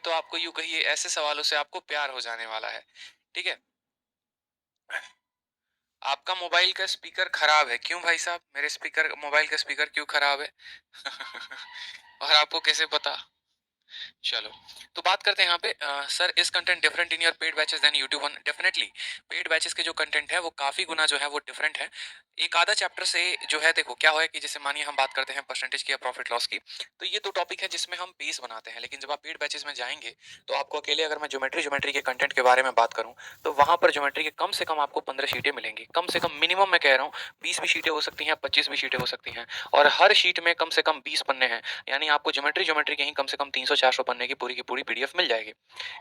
तो आपको यूं कहिए ऐसे सवालों से आपको प्यार हो जाने वाला है। ठीक है। आपका मोबाइल का स्पीकर खराब है, क्यों भाई साहब? मेरे स्पीकर मोबाइल का स्पीकर क्यों खराब है? और आपको कैसे पता? चलो, तो बात करते हैं यहाँ पे। Sir, is content different in your paid batches then YouTube one? Definitely paid batches के जो कंटेंट है वो काफी गुना जो है वो डिफरेंट है। एक आधा चैप्टर से जो है, देखो क्या है कि जैसे मानिए हम बात करते हैं परसेंटेज की या प्रॉफिट लॉस की, तो ये तो टॉपिक है जिसमें हम बेस बनाते हैं। लेकिन जब आप पेड बैचेस में जाएंगे तो आपको अकेले, अगर मैं ज्योमेट्री के कंटेंट के बारे में बात करूं, तो वहां पर ज्योमेट्री के कम से कम आपको 15 शीटें मिलेंगी, कम से कम मिनिमम मैं कह रहा हूँ 20 भी शीटें हो सकती हैं, 25 भी शीटें हो सकती हैं, और हर शीट में कम से कम 20 पन्ने हैं। यानी आपको ज्योमेट्री के ही कम से कम 300-400 पन्ने की पूरी पीडीएफ मिल जाएगी।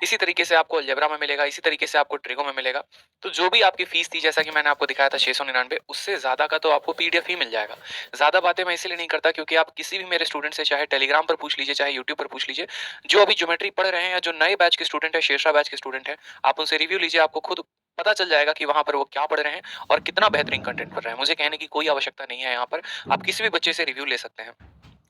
इसी तरीके से आपको अलजेब्रा में मिलेगा, इसी तरीके से आपको ट्रिगो में मिलेगा। तो जो भी आपकी फीस थी, जैसा कि मैंने आपको दिखाया था 699, उससे ज्यादा का तो आपको पीडीएफ ही मिल जाएगा। ज्यादा बातें मैं इसलिए नहीं करता क्योंकि आप किसी भी मेरे स्टूडेंट से चाहे टेलीग्राम पर पूछ लीजिए, चाहे यूट्यूब पर पूछ लीजिए, जो अभी ज्योमेट्री पढ़ रहे हैं या जो नए बैच के स्टूडेंट है, शेरशाह बैच के स्टूडेंट है, आप उनसे रिव्यू लीजिए, आपको खुद पता चल जाएगा कि वहां पर वो क्या पढ़ रहे हैं और कितना बेहतरीन कंटेंट पढ़ रहे हैं। मुझे कहने की कोई आवश्यकता नहीं है, यहाँ पर आप किसी भी बच्चे से रिव्यू ले सकते हैं।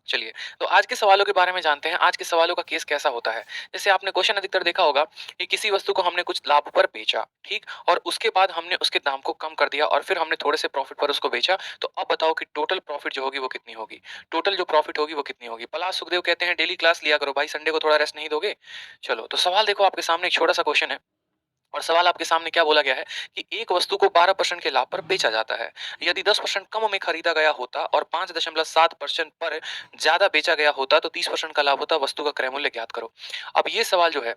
चलिए, तो आज के सवालों के बारे में जानते हैं। आज के सवालों का केस कैसा होता है? जैसे आपने क्वेश्चन अधिकतर देखा होगा कि किसी वस्तु को हमने कुछ लाभ पर बेचा, ठीक, और उसके बाद हमने उसके दाम को कम कर दिया और फिर हमने थोड़े से प्रॉफिट पर उसको बेचा। तो अब बताओ कि टोटल प्रॉफिट जो होगी वो कितनी होगी? टोटल जो प्रॉफिट होगी वो कितनी होगी? पलाश सुखदेव कहते हैं डेली क्लास लिया करो भाई, संडे को थोड़ा रेस्ट नहीं दोगे? चलो, तो सवाल देखो, आपके सामने एक छोटा सा क्वेश्चन है और सवाल आपके सामने क्या बोला गया है कि एक वस्तु को 12% के लाभ पर बेचा जाता है। यदि 10% कम में खरीदा गया होता और 5.7% पर ज्यादा बेचा गया होता तो 30% का लाभ होता। वस्तु का क्रय मूल्य ज्ञात करो। अब ये सवाल जो है,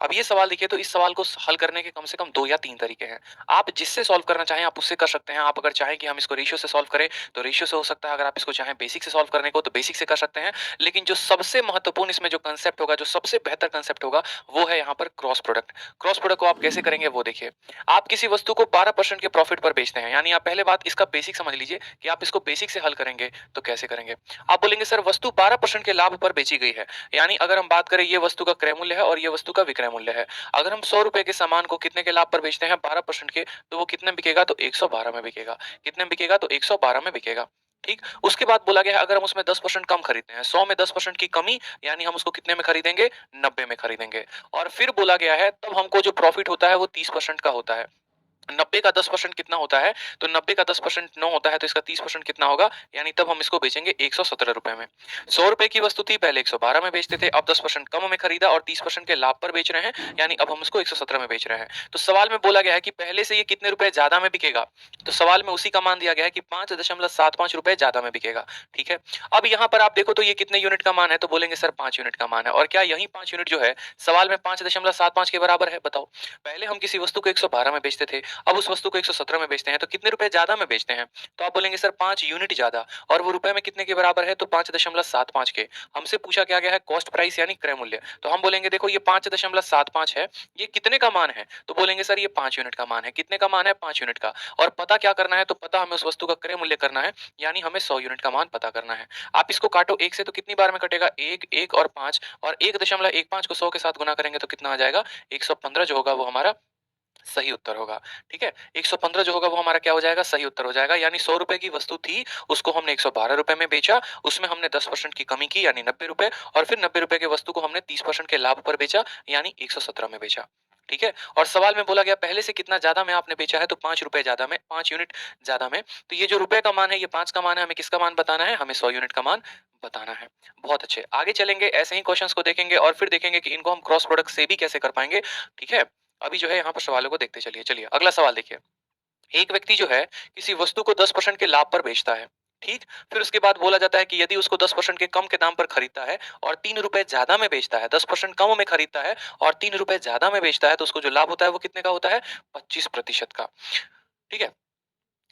अब ये सवाल देखिए, तो इस सवाल को हल करने के कम से कम 2 या 3 तरीके हैं। आप जिससे सॉल्व करना चाहें आप उससे कर सकते हैं। आप अगर चाहें कि हम इसको रेशियो से सॉल्व करें तो रेशियो से हो सकता है। अगर आप इसको चाहें बेसिक से सॉल्व करने को तो बेसिक से कर सकते हैं। लेकिन जो सबसे महत्वपूर्ण इसमें जो कंसेप्ट होगा, जो सबसे बेहतर कंसेप्ट होगा, वो है यहाँ पर क्रॉस प्रोडक्ट। क्रॉस प्रोडक्ट को आप कैसे करेंगे वो देखिए। आप किसी वस्तु को 12% के प्रॉफिट पर बेचते हैं, यानी आप पहले बात इसका बेसिक समझ लीजिए कि आप इसको बेसिक से हल करेंगे तो कैसे करेंगे। आप बोलेंगे सर वस्तु 12% के लाभ पर बेची गई है, यानी अगर हम बात करें ये वस्तु का क्रय मूल्य है और ये वस्तु का विक्रय मूल्य है। अगर हम 100 रुपए के सामान को कितने के लाभ पर बेचते हैं? 12% के, तो वो कितने बिकेगा? तो 112 में बिकेगा। कितने में बिकेगा? तो 112 में बिकेगा। ठीक। उसके बाद बोला गया है अगर हम उसमें 10% कम खरीदते हैं, 100 में 10% की कमी, यानी हम उसको कितने में खरीदेंगे? 90 में खरीदेंगे। और फिर बोला गया है तब हमको जो प्रॉफिट होता है वो 30% का होता है। 90 का 10% कितना होता है? तो 90 का 10% 9 होता है, तो इसका 30% कितना होगा? यानी तब हम इसको बेचेंगे 117 रुपए में। 100 रुपए की वस्तु थी, पहले 112 में बेचते थे, अब 10% कम में खरीदा और 30% के लाभ पर बेच रहे हैं, यानी अब हम इसको 117 में बेच रहे हैं। तो सवाल में बोला गया है कि पहले से ये कितने रुपए ज्यादा में बिकेगा? तो सवाल में उसी का मान दिया गया है कि 5.75 रुपए ज्यादा में बिकेगा। ठीक है। अब यहाँ पर आप देखो तो ये कितने यूनिट का मान है? तो बोलेंगे सर 5 यूनिट का मान है। और क्या यही 5 यूनिट जो है सवाल में 5.75 के बराबर है? बताओ। पहले हम किसी वस्तु को 112 में बेचते थे, अब उस वस्तु को 117 में बेचते हैं, तो कितने रुपए ज्यादा में बेचते हैं? तो आप बोलेंगे सर 5 यूनिट ज्यादा। और वो रुपए में कितने के बराबर है? तो 5.75 के। हमसे पूछा क्या गया है? कॉस्ट प्राइस यानी क्रय मूल्य। तो हम बोलेंगे देखो ये 5.75 है, ये कितने का मान है? तो बोलेंगे सर ये 5 यूनिट का मान है। कितने का मान है? 5 यूनिट का। और पता क्या करना है? तो पता हमें उस वस्तु का क्रय मूल्य करना है, यानी हमें 100 यूनिट का मान पता करना है। आप इसको काटो 1 से तो कितनी बार में कटेगा? 1, 1 और 5, और 1.15 को 100 के साथ गुना करेंगे तो कितना आ जाएगा? 115 जो होगा वो हमारा सही उत्तर होगा। ठीक है। 115 जो होगा वो हमारा क्या हो जाएगा? सही उत्तर हो जाएगा। यानी 100 रुपए की वस्तु थी, उसको हमने 112 रुपए में बेचा, उसमें हमने 10% की कमी की यानी 90 रुपए, और फिर 90 रुपए की वस्तु को हमने 30% के लाभ पर बेचा, यानी 117 में बेचा। ठीक है। और सवाल में बोला गया पहले से कितना ज्यादा में आपने बेचा है? तो 5 रुपए ज्यादा में, 5 यूनिट ज्यादा में। तो ये जो रुपए का मान है ये 5 का मान है, हमें किसका मान बताना है? हमें 100 यूनिट का मान बताना है। बहुत अच्छे, आगे चलेंगे, ऐसे ही क्वेश्चंस को देखेंगे और फिर देखेंगे कि इनको हम क्रॉस प्रोडक्ट से भी कैसे कर पाएंगे। ठीक है। अभी जो है यहाँ पर सवालों को देखते चलिए। चलिए अगला सवाल देखिए। एक व्यक्ति जो है किसी वस्तु को 10% के लाभ पर बेचता है, ठीक। फिर उसके बाद बोला जाता है कि यदि उसको 10% के कम के दाम पर खरीदता है और 3 रुपए ज्यादा में बेचता है, 10% कम में खरीदता है और 3 रुपए ज्यादा में बेचता है, तो उसको जो लाभ होता है वो कितने का होता है? 25% का। ठीक है।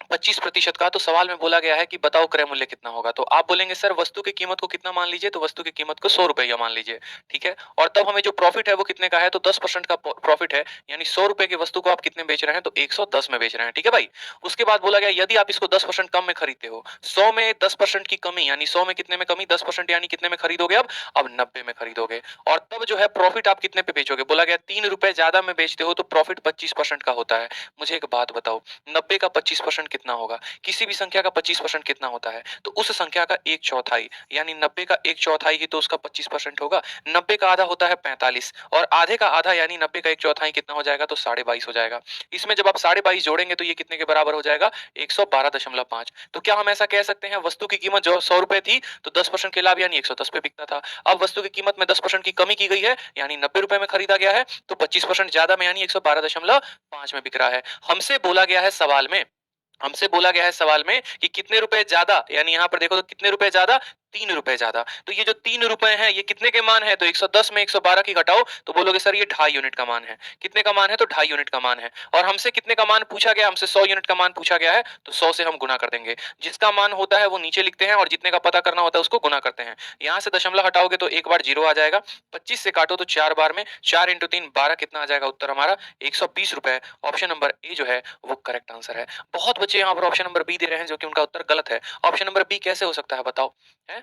25% का। तो सवाल में बोला गया है कि बताओ क्रय मूल्य कितना होगा? तो आप बोलेंगे सर वस्तु की कीमत को कितना मान लीजिए? तो वस्तु की कीमत को 100 रुपया मान लीजिए। ठीक है। और तब हमें जो प्रॉफिट है वो कितने का है? तो 10% का प्रॉफिट है, यानी 100 रुपए की वस्तु को आप कितने बेच रहे हैं? तो 110 में बेच रहे हैं। ठीक है भाई। उसके बाद बोला गया यदि आप इसको 10% कम में खरीदते हो, 100 में 10% की कमी, यानी 100 में कितने में कमी? 10%, यानी कितने में खरीदोगे? अब 90 में खरीदोगे। और तब जो है प्रॉफिट आप कितने पे बेचोगे? बोला गया 3 रुपए ज्यादा में बेचते हो तो प्रॉफिट 25% का होता है। मुझे एक बात बताओ, 90 का 25% कितना होगा? किसी भी संख्या का 25% कितना होता है? तो उस संख्या का 1/4 यानी 90 का 1/4 ही तो उसका 25% होगा। 90 का आधा होता है 45 और आधे का आधा यानी 90 का 1/4 कितना हो जाएगा? तो 22.5 हो जाएगा। इसमें जब आप 22.5 जोड़ेंगे तो ये कितने के बराबर हो जाएगा? 112.5। तो क्या हम ऐसा कह सकते हैं वस्तु की कीमत जो 100 रुपए थी तो 10% के लाभ यानी 110 पे बिकता था। अब वस्तु की कीमत में 10% की कमी की गई है यानी 90 रुपए में खरीदा गया है तो 25% ज्यादा में यानी 112.5 में बिक रहा है। हमसे बोला गया है सवाल में कि कितने रुपए ज्यादा यानी यहाँ पर देखो तो कितने रुपए ज्यादा 3 रुपए ज्यादा। तो ये जो 3 रुपए हैं ये कितने के मान है? तो 110 में 112 की घटाओ तो बोलोगे सर ये 2.5 यूनिट का मान है। कितने का मान है? तो 2.5 यूनिट का मान है। और हमसे कितने का मान पूछा गया? हमसे 100 यूनिट का मान पूछा गया है तो 100 से हम गुना कर देंगे। जिसका मान होता है वो नीचे लिखते हैं और जितने का पता करना होता है उसको गुना करते हैं। यहाँ से दशमलव हटाओगे तो एक बार जीरो आ जाएगा। 25 से काटो तो 4 बार में 4 इंटू 3 12 कितना आ जाएगा? उत्तर हमारा 120 रुपए। ऑप्शन नंबर ए जो है वो करेक्ट आंसर है। बहुत बच्चे यहाँ पर ऑप्शन नंबर बी दे रहे हैं जो कि उनका उत्तर गलत है। ऑप्शन नंबर बी कैसे हो सकता है बताओ? है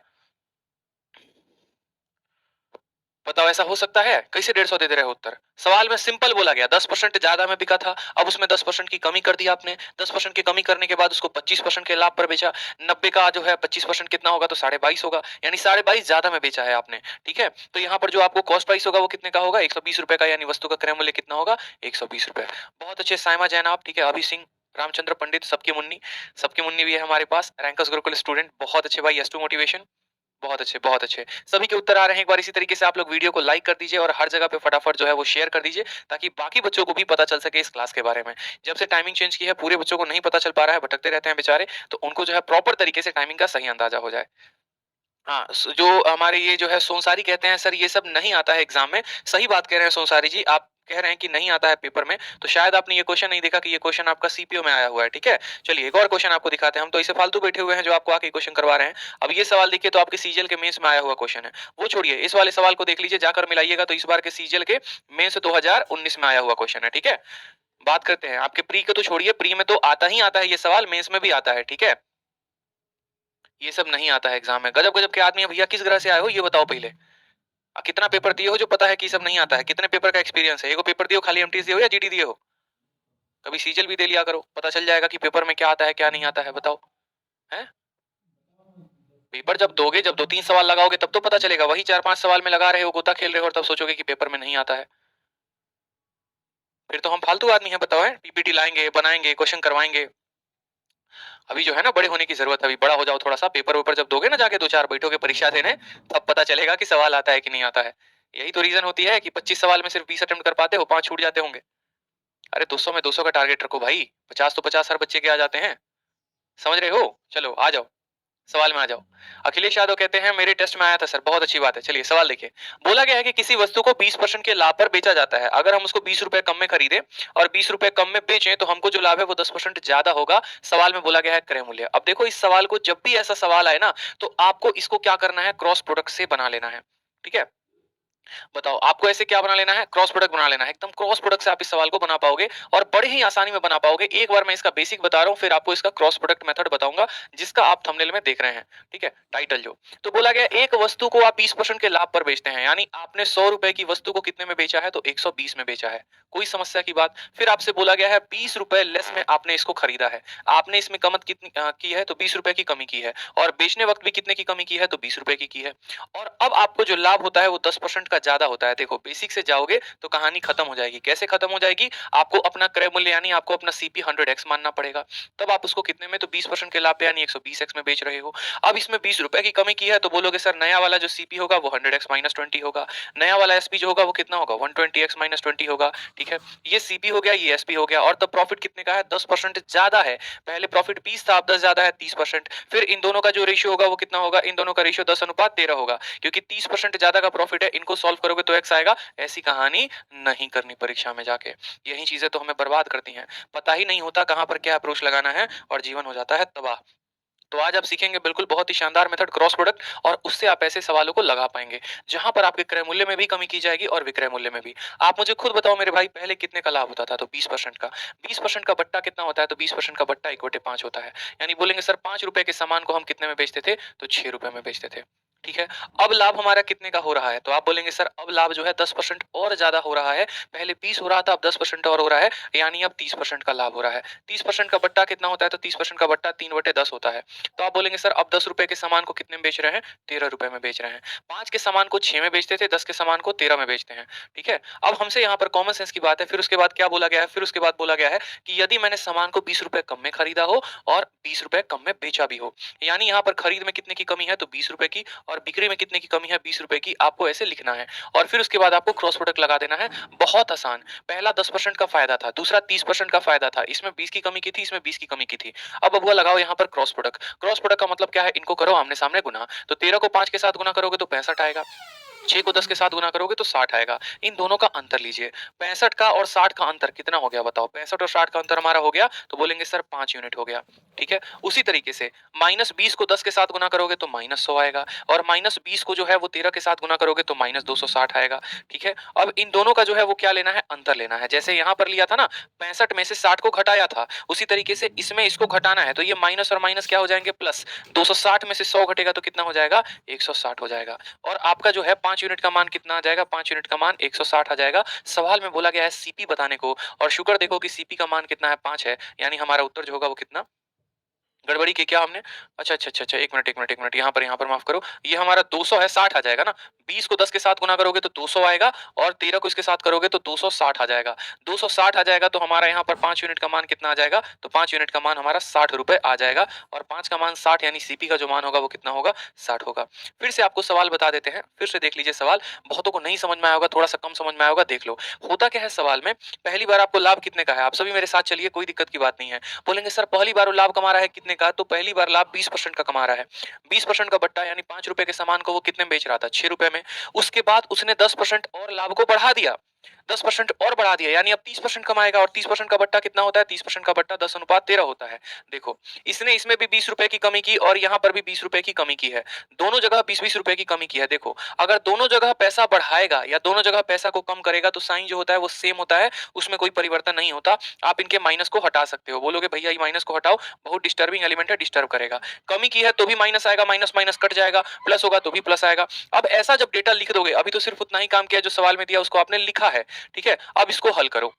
बताओ ऐसा हो सकता है? कैसे 150 दे दे रहे हो उत्तर? सवाल में सिंपल बोला गया 10% ज्यादा में बिका था। अब उसमें 10% की कमी कर दी आपने। 10% की कमी करने के बाद उसको 25% के लाभ पर बेचा। 90 का जो है 25% कितना होगा? तो 22.5 होगा यानी 22.5 ज्यादा में बेचा है आपने। ठीक है तो यहाँ पर जो आपको कॉस्ट प्राइस होगा वो कितने का होगा? 120 रुपए का यानी वस्तु का क्रय मूल्य कितना होगा? 120 रुपए। बहुत अच्छे साइमा जैन आप। ठीक है अभी सिंह रामचंद्र पंडित सबकी मुन्नी भी है हमारे पास। रैंकर्स गुरुकुल स्टूडेंट बहुत अच्छे भाई। एस टू मोटिवेशन बहुत अच्छे बहुत अच्छे। सभी के उत्तर आ रहे हैं। एक बार इसी तरीके से आप लोग वीडियो को लाइक कर दीजिए और हर जगह पे फटाफट जो है वो शेयर कर दीजिए ताकि बाकी बच्चों को भी पता चल सके इस क्लास के बारे में। जब से टाइमिंग चेंज की है पूरे बच्चों को नहीं पता चल पा रहा है, भटकते रहते हैं बेचारे। तो उनको जो है प्रॉपर तरीके से टाइमिंग का सही अंदाजा हो जाए। हाँ, जो हमारे ये जो है सोनसारी कहते हैं सर ये सब नहीं आता है एग्जाम में। सही बात कह रहे हैं सोनसारी जी। आप कह रहे हैं कि नहीं आता है पेपर में तो शायद आपने ये क्वेश्चन नहीं देखा कि ये क्वेश्चन आपका सीपीओ में आया हुआ है। ठीक है चलिए एक और क्वेश्चन आपको दिखाते हैं। हम तो इसे फालतू बैठे हुए हैं जो आपको आके क्वेश्चन करवा रहे हैं। अब ये सवाल देखिए तो आपके सीजीएल के मेंस में आया हुआ क्वेश्चन है। वो छोड़िए इस वाले सवाल को देख लीजिए जाकर मिलाइएगा तो इस बार के सीजीएल के मेंस 2019 में आया हुआ क्वेश्चन है। ठीक है बात करते हैं आपके प्री को तो छोड़िए। प्री में तो आता है ये सवाल, मेंस में भी आता है। ठीक है ये सब नहीं आता है एग्जाम में। गजब गजब के आदमी है भैया। किस ग्रह से आए हो ये बताओ पहले। कितना पेपर दिए हो जो पता है कि सब नहीं आता है? कितने पेपर का एक्सपीरियंस है? एगो पेपर दिए हो खाली एमटीएस दिए हो या जीडी दिए हो? कभी सीजल भी दे लिया करो, पता चल जाएगा कि पेपर में क्या आता है क्या नहीं आता है। बताओ हैं? पेपर जब दोगे जब 2-3 सवाल लगाओगे तब तो पता चलेगा। वही 4-5 सवाल में लगा रहे हो, गोता खेल रहे हो और तब सोचोगे कि पेपर में नहीं आता है। फिर तो हम फालतू आदमी हैं। बताओ है पीपीटी लाएंगे बनाएंगे क्वेश्चन करवाएंगे। अभी जो है ना बड़े होने की जरूरत है। अभी बड़ा हो जाओ थोड़ा सा। पेपर वेपर जब दोगे ना जाके 2-4 बैठोगे परीक्षा देने तब पता चलेगा कि सवाल आता है कि नहीं आता है। यही तो रीजन होती है कि 25 सवाल में सिर्फ 20 अटेम्प्ट कर पाते हो, 5 छूट जाते होंगे। अरे 200 में 200 का टारगेट रखो भाई। 50 तो 50 हर बच्चे के आ जाते हैं। समझ रहे हो? चलो आ जाओ सवाल में आ जाओ। अखिलेश यादव कहते हैं मेरे टेस्ट में आया था सर। बहुत अच्छी बात है। चलिए सवाल देखिए। बोला गया है कि किसी वस्तु को 20% के लाभ पर बेचा जाता है। अगर हम उसको 20 रुपए कम में खरीदे और 20 रुपए कम में बेचें तो हमको जो लाभ है वो 10% ज्यादा होगा। सवाल में बोला गया है क्रय मूल्य। अब देखो इस सवाल को जब भी ऐसा सवाल आए ना तो आपको इसको क्या करना है? क्रॉस प्रोडक्ट से बना लेना है। ठीक है बताओ आपको ऐसे क्या बना लेना है? क्रॉस प्रोडक्ट बना लेना है। एकदम क्रॉस प्रोडक्ट से आप इस सवाल को बना पाओगे और बड़े ही आसानी में बना पाओगे। एक बार मैं इसका बेसिक बता रहा हूं फिर आपको इसका क्रॉस प्रोडक्ट मेथड बताऊंगा जिसका आप थंबनेल में देख रहे हैं। ठीक है टाइटल जो तो बोला गया एक वस्तु को आप 20% के लाभ पर बेचते हैं यानी आपने 100 रुपए की वस्तु को कितने में बेचा है? तो 120 में बेचा है। कोई समस्या की बात? फिर आपसे बोला गया है 20 रुपए लेस में आपने इसको खरीदा है। आपने इसमें कमत कितनी की है? तो 20 रुपए की कमी की है और बेचने वक्त भी कितने की कमी की है? तो 20 रुपए की है। और अब आपको जो लाभ होता है वो 10% का ज्यादा होता है। देखो बेसिक से जाओगे तो कहानी खत्म हो जाएगी। कैसे खत्म हो जाएगी? आपको अपना क्रय मूल्य यानी आपको अपना सीपी 100x मानना पड़ेगा। तब आप उसको कितने में? तो 20% के लाभ पे यानी 120x में बेच रहे हो। अब इसमें 20 रुपए की कमी की है तो बोलोगे सर नया वाला जो सीपी होगा वो 100x माइनस 20 होगा। नया वाला एसपी जो होगा वो कितना होगा? 120x माइनस 20 होगा। ठीक है ये सीपी हो गया ये एसपी हो गया। और तब प्रॉफिट कितने का है? 10% ज्यादा है। पहले प्रॉफिट 20 था अब 10 ज्यादा है 30%। फिर इन दोनों का जो रेशियो होगा वो कितना होगा? इन दोनों का रेशियो 10:13 होगा क्योंकि 30% ज्यादा का प्रॉफिट है। इनको सॉल्व करोगे तो एक्स आएगा। ऐसी कहानी नहीं करनी परीक्षा में जाके। यही चीजें तो हमें बर्बाद करती हैं। पता ही नहीं होता कहां पर क्या अप्रोच लगाना है और जीवन हो जाता है तबाह। तो आज आप सीखेंगे बिल्कुल बहुत ही शानदार मेथड क्रॉस प्रोडक्ट और उससे आप ऐसे सवालों को लगा पाएंगे जहां पर आपके क्रय मूल्य में भी कमी की जाएगी और विक्रय मूल्य में भी। आप मुझे खुद बताओ मेरे भाई पहले कितने का लाभ होता था? तो 20% का। 20% का बट्टा कितना होता है? तो 20% का बट्टा 1/5 होता है। यानी बोलेंगे सर 5 रुपए के सामान को हम कितने में बेचते थे? तो 6 रुपए में बेचते थे। ठीक है। अब लाभ हमारा कितने का हो रहा है? तो आप बोलेंगे सर अब लाभ जो है 10% और ज़्यादा हो रहा है। पहले 20 हो रहा था, अब 10% और हो रहा है, यानी अब 30% का लाभ हो रहा है। 30% का बट्टा कितना होता है? तो 30% का बट्टा 3/10 होता है। तो आप बोलेंगे सर अब ₹10 के सामान को कितने में बेच रहे हैं? ₹13 में बेच रहे हैं। 5 के सामान को 6 में बेचते थे, 10 के सामान को 13 में बेचते हैं। ठीक है? अब हमसे यहाँ पर कॉमन सेंस की बात है, फिर उसके बाद क्या बोला गया है? फिर उसके बाद बोला गया है कि यदि मैंने सामान को ₹20 कम में खरीदा हो और ₹20 कम में बेचा भी हो। यानी यहाँ पर खरीद में कितने की कमी है? तो ₹20 की, और बिक्री में कितने की कमी है? ₹20 की। आपको ऐसे लिखना है और फिर उसके बाद आपको क्रॉस प्रोडक्ट लगा देना है। बहुत आसान। पहला 10% का फायदा था, दूसरा 30% का फायदा था। इसमें 20 की कमी की थी, इसमें 20 की कमी की थी। अब बबुआ लगाओ यहाँ पर क्रॉस प्रोडक्ट। क्रॉस प्रोडक्ट का मतलब क्या है? इनको करो आमने-सामने गुना। तो 13 को 5 के साथ गुना करोगे तो 65 आएगा। 6 को 10 के साथ गुना करोगे तो 60 आएगा। इन दोनों का अंतर लीजिए। 65 का और 60 का अंतर कितना हो गया बताओ? 65 और 60 का अंतर हमारा हो गया, तो बोलेंगे सर 5 यूनिट हो गया। ठीक है? उसी तरीके से -20 को 10 के साथ गुना करोगे तो -100 आएगा, और -20 को जो है वो 13 के साथ गुना करोगे तो -260 आएगा। ठीक है? अब इन दोनों का जो है वो क्या लेना है? अंतर लेना है। जैसे यहाँ पर लिया था ना, 65 में से 60 को घटाया था, उसी तरीके से इसमें इसको घटाना है, तो ये माइनस और माइनस क्या हो जाएंगे? प्लस। 260 में से 100 घटेगा तो कितना हो जाएगा? 160 हो जाएगा। और आपका जो है 5 यूनिट का मान कितना आ जाएगा? 5 यूनिट का मान 160 आ जाएगा। सवाल में बोला गया है सीपी बताने को, और शुक्र देखो कि सीपी का मान कितना है? 5 है, यानी हमारा उत्तर जो होगा वो कितना? गड़बड़ी की क्या हमने? अच्छा, 1 मिनट यहाँ पर माफ़ करो। ये हमारा 200 है, 60 आ जाएगा ना? 20 को 10 के साथ गुना करोगे तो 200 आएगा, और 13 को इसके साथ करोगे तो 260 आ जाएगा। 260 आ जाएगा तो हमारा यहाँ पर 5 यूनिट का मान कितना आ जाएगा? तो 5 यूनिट का मान हमारा ₹60 आ जाएगा, और 5 का मान 60, यानी सीपी का जो मान होगा वो कितना होगा? 60 होगा। फिर से आपको सवाल बता देते हैं, फिर से देख लीजिए सवाल। बहुतों को नहीं समझ में आया होगा, थोड़ा-सा कम समझ में आया होगा, देख लो। होता क्या है सवाल में? पहली बार आपको लाभ कितने का है? आप सभी मेरे साथ चलिए, कोई दिक्कत की बात नहीं है। बोलेंगे सर पहली बार वो लाभ कमा रहा है कितने का? तो पहली बार लाभ 20% का कमा रहा है। 20% का बट्टा, यानी ₹5 के सामान को वो कितने में बेच रहा था? ₹6 में। उसके बाद उसने 10% और लाभ को बढ़ा दिया। 10% और बढ़ा दिया, यानी अब 30% कमाएगा, और 30% का बट्टा कितना होता है? 30% का बट्टा 10/13 होता है। देखो, इसने इसमें भी ₹20 की कमी की और यहाँ पर भी ₹20 की कमी की है। दोनों जगह 20-20 रुपए की कमी की है। देखो, अगर दोनों जगह पैसा बढ़ाएगा या दोनों जगह पैसा को कम करेगा तो साइन जो होता है वो सेम होता है, उसमें कोई परिवर्तन नहीं होता। आप इनके माइनस को हटा सकते हो। बोलोगे भैया ये माइनस को हटाओ, बहुत डिस्टर्बिंग एलिमेंट है, डिस्टर्ब करेगा। कमी की है तो भी माइनस आएगा, माइनस माइनस कट जाएगा, प्लस होगा तो भी प्लस आएगा। अब ऐसा जब डेटा लिख दोगे, अभी तो सिर्फ उतना ही काम किया जो सवाल में दिया उसको आपने लिखा है। ठीक है? अब इसको हल करो।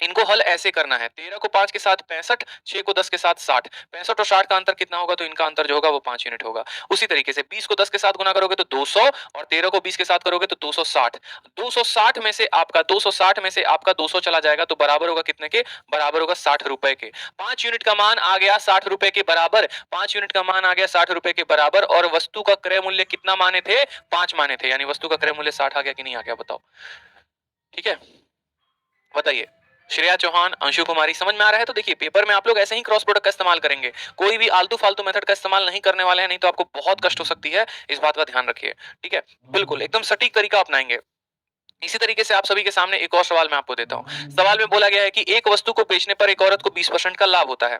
इनको हल ऐसे करना है, 13 को 5 के साथ 65, 6 को 10 के साथ 60। 65 और 60 का अंतर कितना होगा? तो इनका अंतर जो होगा वो 5 यूनिट होगा। उसी तरीके से 20 को 10 के साथ गुना करोगे तो 200, और 13 को 20 के साथ करोगे तो 260। 260 में से आपका 200 चला जाएगा तो बराबर होगा कितने के? बराबर होगा ₹60 के। 5 यूनिट का मान आ गया ₹60 के बराबर। 5 यूनिट का मान आ गया ₹60 के बराबर, और वस्तु का क्रय मूल्य कितना माने थे? 5 माने थे, यानी वस्तु का क्रय मूल्य 60 आ गया कि नहीं आ गया बताओ? ठीक है? बताइए। श्रेया चौहान, अंशु कुमारी, समझ में आ रहा है? तो देखिए पेपर में आप लोग ऐसे ही क्रॉस प्रोडक्ट का इस्तेमाल करेंगे। कोई भी आलतू-फालतू मेथड का इस्तेमाल नहीं करने वाले हैं, नहीं तो आपको बहुत कष्ट हो सकती है। इस बात का ध्यान रखिए। ठीक है? बिल्कुल, एकदम सटीक तरीका अपनाएंगे। इसी तरीके से आप सभी के सामने एक और सवाल मैं आपको देता हूँ। सवाल में बोला गया है कि एक वस्तु को बेचने पर एक औरत को 20% का लाभ होता है।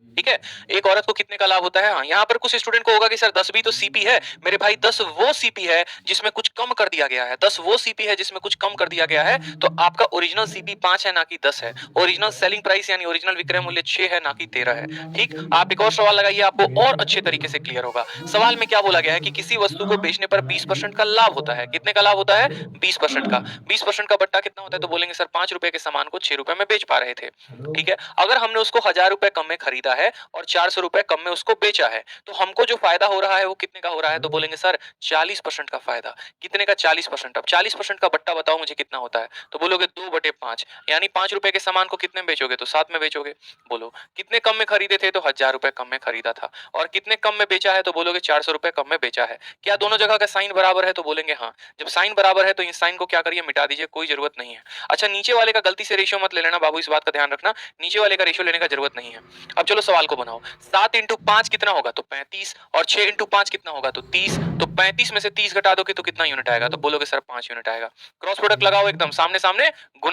ठीक है? एक औरत को कितने का लाभ होता है? हाँ, यहाँ पर कुछ स्टूडेंट को होगा कि सर 10 भी तो सीपी है। मेरे भाई 10 वो सीपी है जिसमें कुछ कम कर दिया गया है। 10 वो सीपी है जिसमें कुछ कम कर दिया गया है। तो आपका ओरिजिनल सीपी 5 है ना कि 10 है। ओरिजिनल सेलिंग प्राइस यानी ओरिजिनल विक्रय मूल्य 6 है ना कि 13 है। ठीक? आप एक और सवाल लगाइए, आपको और अच्छे तरीके से क्लियर होगा। सवाल में क्या बोला गया है कि किसी वस्तु को बेचने पर 20% का लाभ होता है। कितने का लाभ होता है? 20% का। 20% का बट्टा कितना होता है? तो बोलेंगे सर ₹5 के सामान को ₹6 में बेच पा रहे थे। ठीक है? अगर हमने उसको ₹1000 कम में खरीदा है और ₹400 कम में उसको बेचा है, तो हमको जो फायदा हो रहा है वो कितने का हो रहा है? तो बोलेंगे सर 40% का फायदा। कितने का? 40%। अब 40% का बट्टा बताओ मुझे कितना होता है? तो बोलोगे 2/5, यानी ₹5 के सामान को कितने में बेचोगे? तो 7 में बेचोगे। बोलो कितने कम में खरीदे थे? तो ₹1000 कम में खरीदा था। और कितने कम में बेचा है? तो बोलोगे ₹400 कम में बेचा है। क्या दोनों जगह का साइन बराबर है? तो बोलेंगे हाँ। जब साइन बराबर है तो इस साइन को क्या करिए? मिटा दीजिए, कोई जरूरत नहीं है। अच्छा, नीचे वाले का गलती से रेशियो मत ले लेना बाबू, इस बात का ध्यान रखना। नीचे वाले का रेशियो लेने का जरूरत नहीं है। अब चलो सवाल को बनाओ। 7 इंटू 5 कितना होगा? तो 35, और 6 इंटू 5 कितना होगा? तो 30। तो 35 में से 30 घटा दोगे तो कितना यूनिट आएगा? तो बोलोगे सर 5 यूनिट आएगा। क्रॉस प्रोडक्ट लगाओ, एकदम सामने सामने गुना